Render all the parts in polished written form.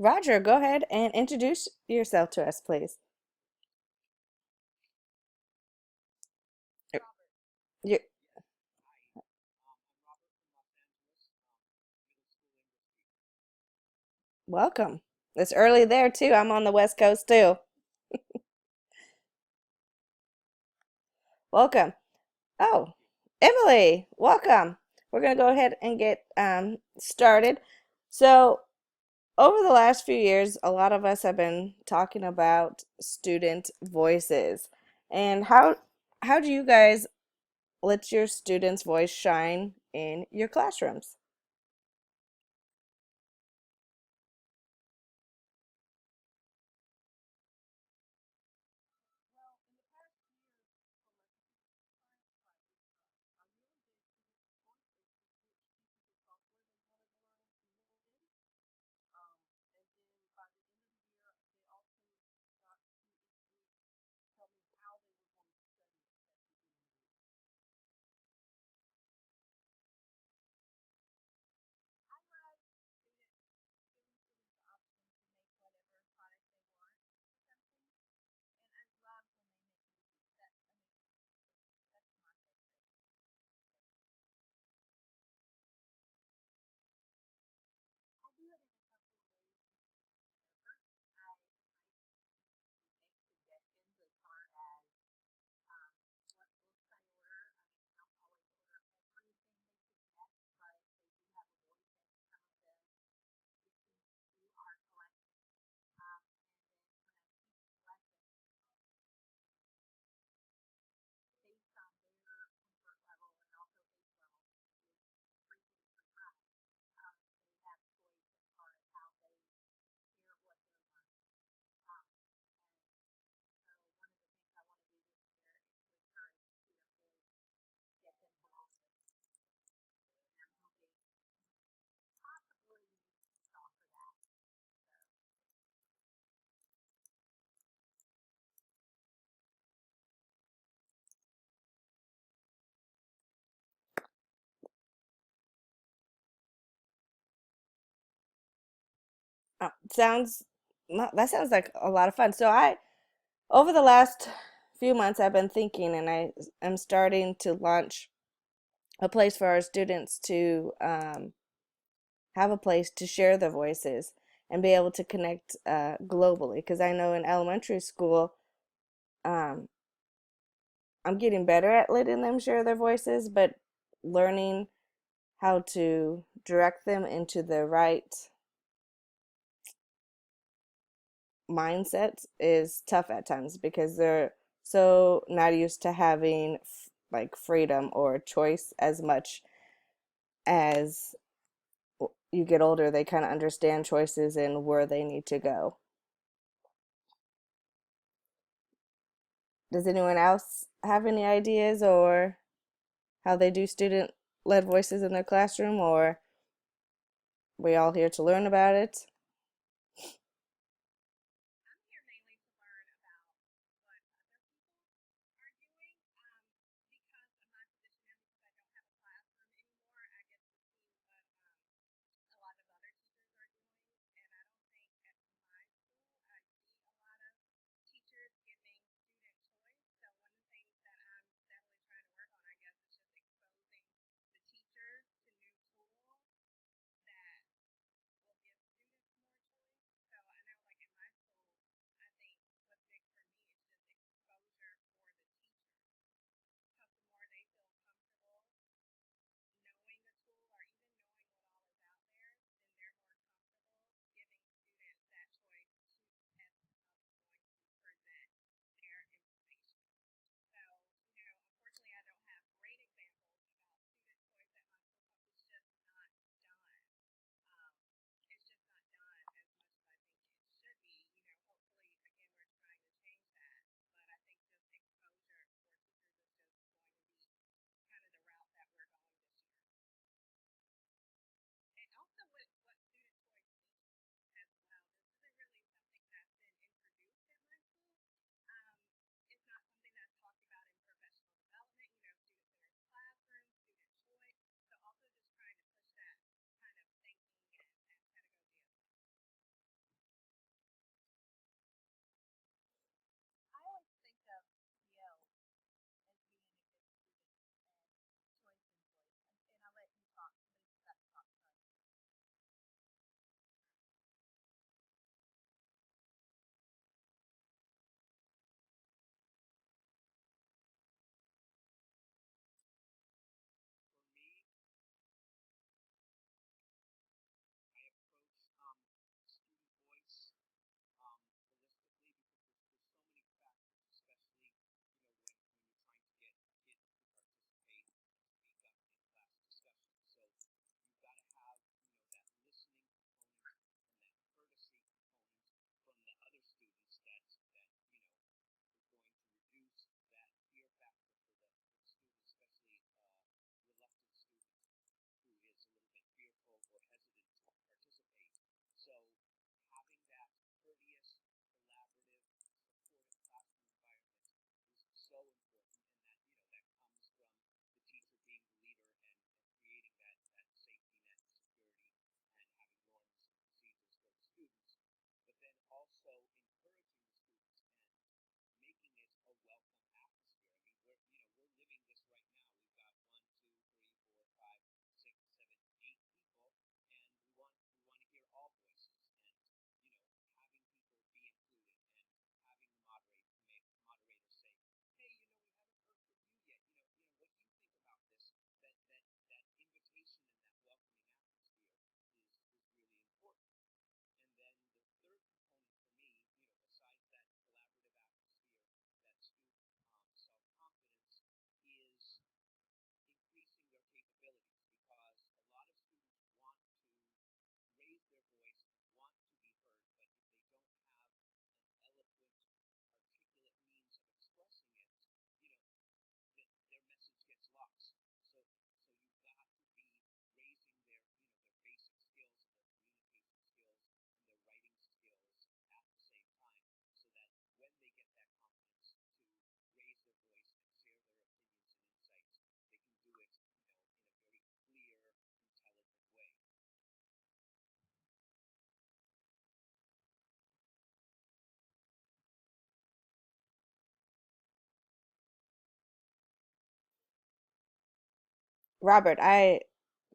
Roger, go ahead and introduce yourself to us, please. You welcome. It's early there too. I'm on the West Coast too. Welcome. Oh, Emily, welcome. We're gonna go ahead and get started. So, over the last few years, a lot of us have been talking about student voices and how do you guys let your students' voice shine in your classrooms? Sounds that sounds like a lot of fun. Over the last few months, I've been thinking, and I am starting to launch a place for our students to have a place to share their voices and be able to connect globally. Because I know in elementary school, um, I'm getting better at letting them share their voices, but learning how to direct them into the right mindset is tough at times because they're so not used to having like freedom or choice as much as you get older. They kind of understand choices and where they need to go. Does anyone else have any ideas or how they do student led voices in their classroom, or we all here to learn about it? Robert, I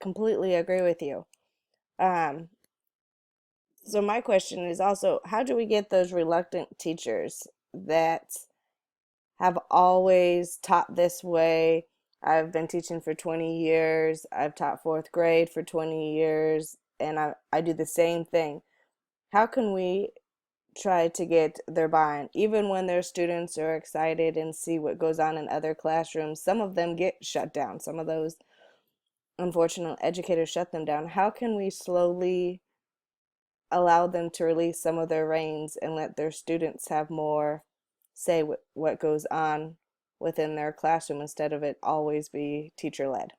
completely agree with you. Um, so my question is also, how do we get those reluctant teachers that have always taught this way? I've been teaching for 20 years. I've taught fourth grade for 20 years, and I do the same thing. How can we try to get their buy-in, even when their students are excited and see what goes on in other classrooms? Some of them get shut down. Some of those unfortunate educators shut them down. How can we slowly allow them to release some of their reins and let their students have more say what goes on within their classroom instead of it always be teacher led?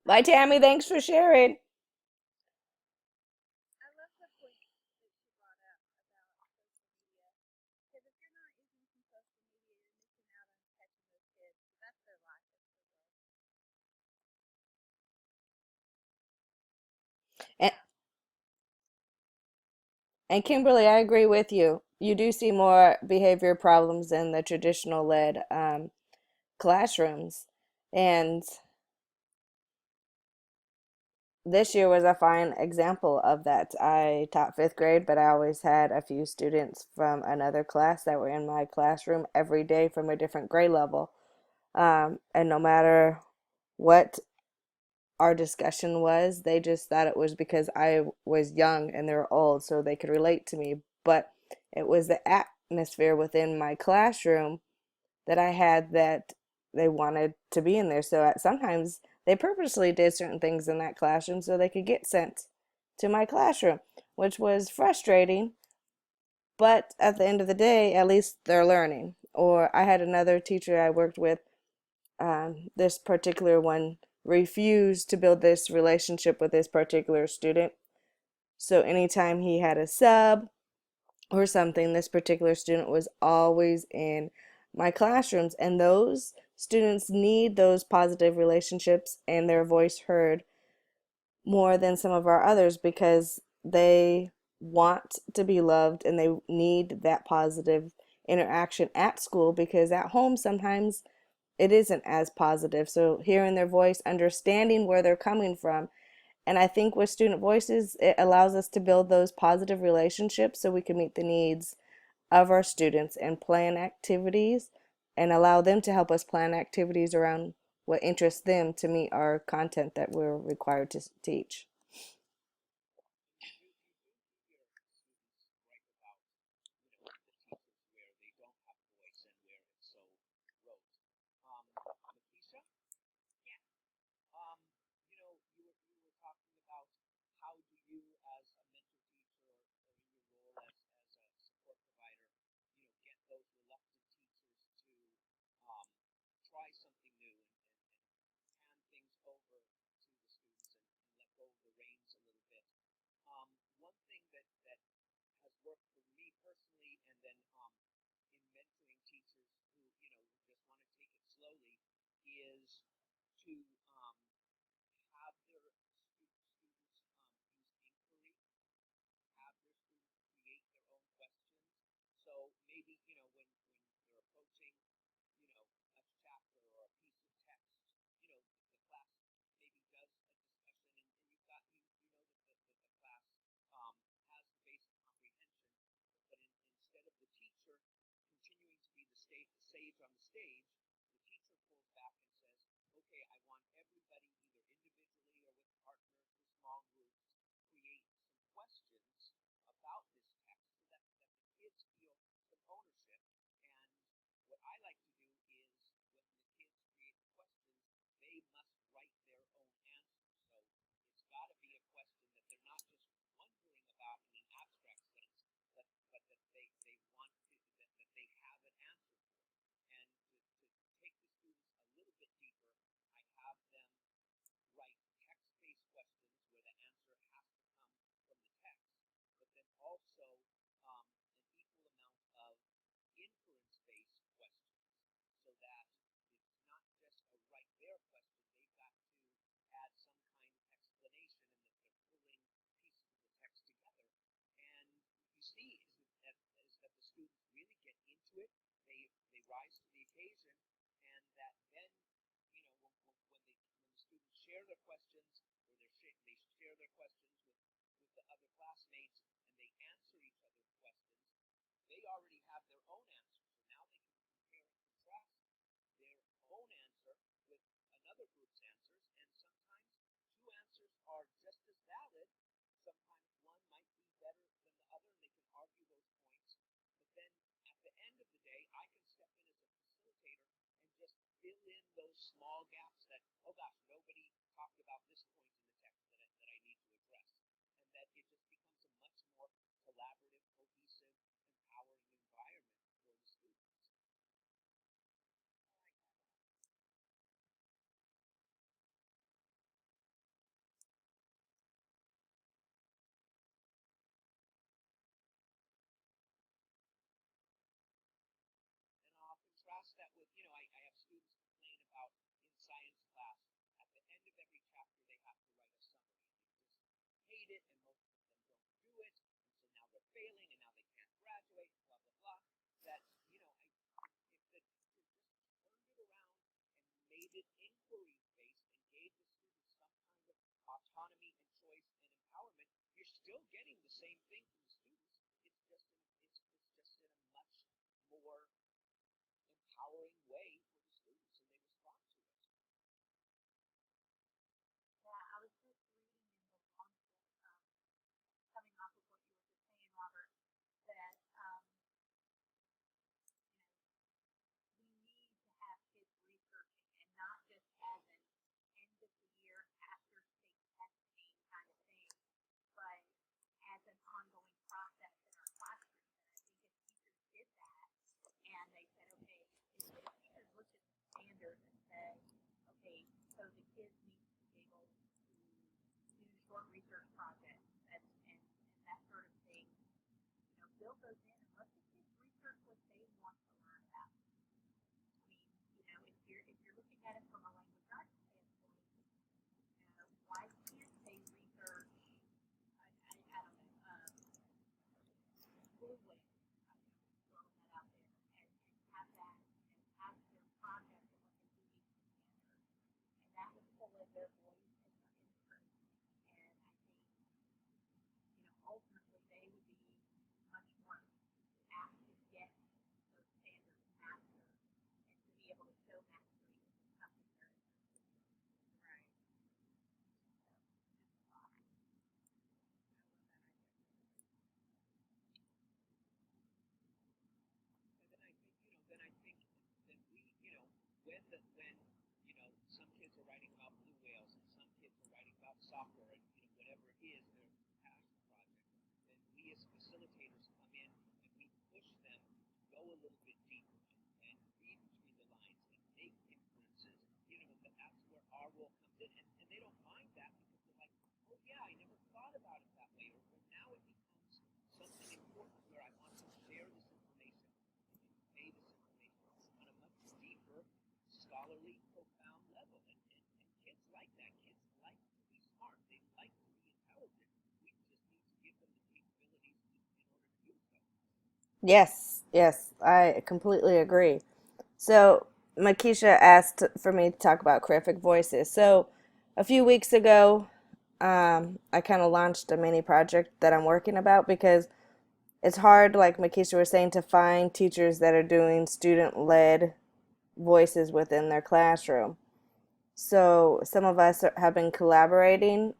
Bye, Tammy. Thanks for sharing. And, and Kimberly, I agree with you. You do see more behavior problems in the traditional led classrooms. And this year was a fine example of that. I taught fifth grade, but I always had a few students from another class that were in my classroom every day from a different grade level. And no matter what our discussion was, they just thought it was because I was young and they were old, so they could relate to me. But it was the atmosphere within my classroom that I had that they wanted to be in there. So sometimes they purposely did certain things in that classroom so they could get sent to my classroom, which was frustrating. But at the end of the day, at least they're learning. Or I had another teacher I worked with, this particular one refused to build this relationship with this particular student. So anytime he had a sub or something, this particular student was always in my classrooms. And those students need those positive relationships and their voice heard more than some of our others because they want to be loved and they need that positive interaction at school because at home sometimes it isn't as positive. So hearing their voice, understanding where they're coming from, And I think with student voices, it allows us to build those positive relationships so we can meet the needs of our students and plan activities and allow them to help us plan activities around what interests them to meet our content that we're required to teach. soccer and whatever it is, their passion project, then we as facilitators come in and we push them to go a little bit deeper and read between the lines and make inferences. That's where our role comes in, and they don't mind that because they're like, oh yeah, I never thought about it that way, or now it becomes something important where I want to share this information and convey this information on a much deeper, scholarly, profound level. And kids like that. Kids like to be smart. They like to be intelligent. We just need to give them the capabilities in order to do so. Yes, yes, I completely agree. So, Makisha asked for me to talk about Terrific Voices. So, a few weeks ago, I kind of launched a mini project that I'm working about because it's hard, like Makisha was saying, to find teachers that are doing student-led voices within their classroom. So, some of us have been collaborating,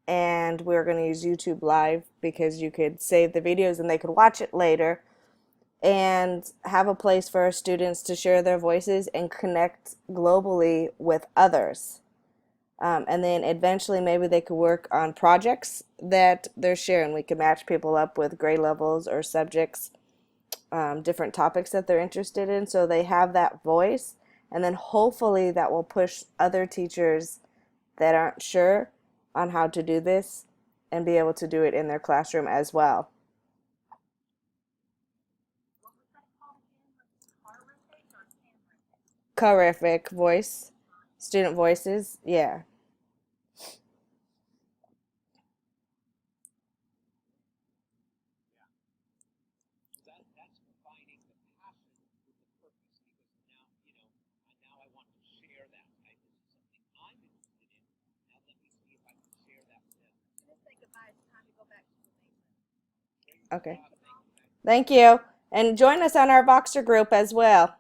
and we're going to use YouTube Live because you could save the videos and they could watch it later and have a place for our students to share their voices and connect globally with others. And then eventually maybe they could work on projects that they're sharing. We could match people up with grade levels or subjects, different topics that they're interested in, so they have that voice. And then hopefully that will push other teachers that aren't sure on how to do this and be able to do it in their classroom as well. Terrific voice, student voices, yeah. That's combining the passion with the purpose because now I want to share that. This is something I'm interested in. Now let me see if I can share that with them. Great Okay. job. Thank you, Meg. Thank you. And join us on our Voxer group as well.